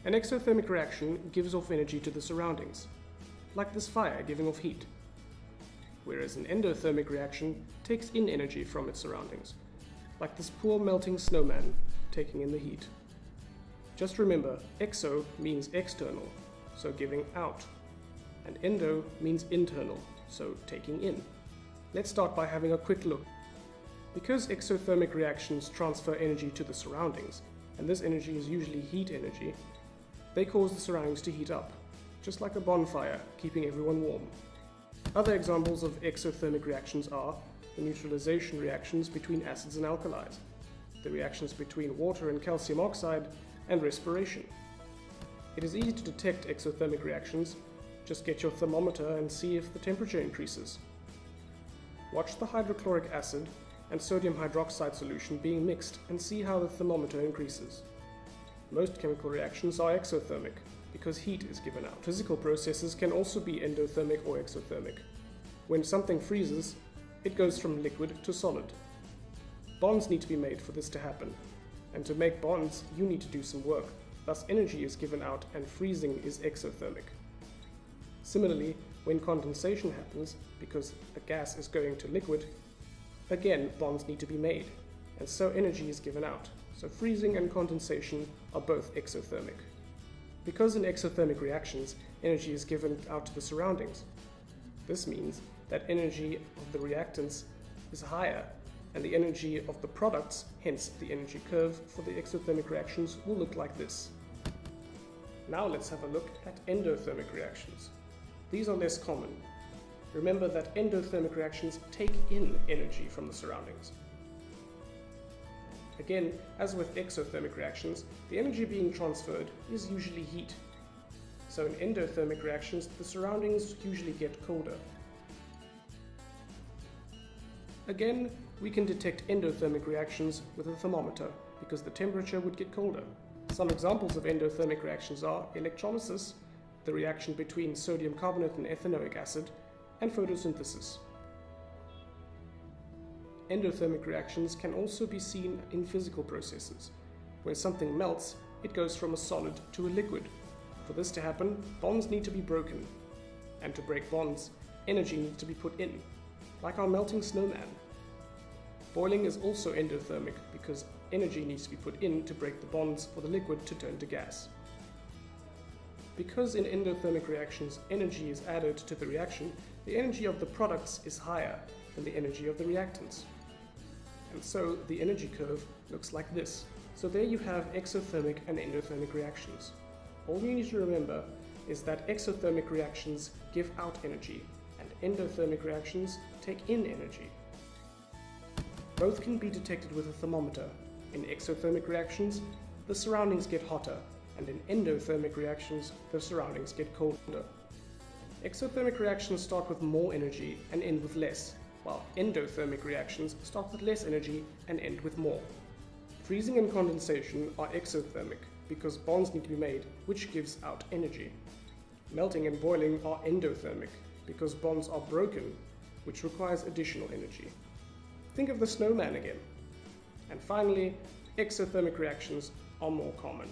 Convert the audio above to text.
An exothermic reaction gives off energy to the surroundings, like this fire giving off heat, whereas an endothermic reaction takes in energy from its surroundings, like this poor melting snowman taking in the heat. Just remember, exo means external, so giving out, and endo means internal, so taking in. Let's start by having a quick look. Because exothermic reactions transfer energy to the surroundings, and this energy is usually heat energy, they cause the surroundings to heat up, just like a bonfire, keeping everyone warm. Other examples of exothermic reactions are the neutralization reactions between acids and alkalis, the reactions between water and calcium oxide, and respiration. It is easy to detect exothermic reactions. Just get your thermometer and see if the temperature increases. Watch the hydrochloric acid and sodium hydroxide solution being mixed and see how the thermometer increases. Most chemical reactions are exothermic because heat is given out. Physical processes can also be endothermic or exothermic. When something freezes, it goes from liquid to solid. Bonds need to be made for this to happen, and to make bonds you need to do some work, thus energy is given out and freezing is exothermic. Similarly, when condensation happens, because a gas is going to liquid, again bonds need to be made, and so energy is given out. So freezing and condensation are both exothermic. Because in exothermic reactions, energy is given out to the surroundings. This means that energy of the reactants is higher, and the energy of the products, hence the energy curve for the exothermic reactions, will look like this. Now let's have a look at endothermic reactions. These are less common. Remember that endothermic reactions take in energy from the surroundings. Again, as with exothermic reactions, the energy being transferred is usually heat. So in endothermic reactions, the surroundings usually get colder. Again, we can detect endothermic reactions with a thermometer because the temperature would get colder. Some examples of endothermic reactions are electrolysis, the reaction between sodium carbonate and ethanoic acid, and photosynthesis. Endothermic reactions can also be seen in physical processes. When something melts, it goes from a solid to a liquid. For this to happen, bonds need to be broken. And to break bonds, energy needs to be put in, like our melting snowman. Boiling is also endothermic because energy needs to be put in to break the bonds for the liquid to turn to gas. Because in endothermic reactions energy is added to the reaction, the energy of the products is higher than the energy of the reactants. And so the energy curve looks like this. So there you have exothermic and endothermic reactions. All you need to remember is that exothermic reactions give out energy and endothermic reactions take in energy. Both can be detected with a thermometer. In exothermic reactions, the surroundings get hotter, and in endothermic reactions, the surroundings get colder. Exothermic reactions start with more energy and end with less, while endothermic reactions start with less energy and end with more. Freezing and condensation are exothermic because bonds need to be made, which gives out energy. Melting and boiling are endothermic because bonds are broken, which requires additional energy. Think of the snowman again. And finally, exothermic reactions are more common.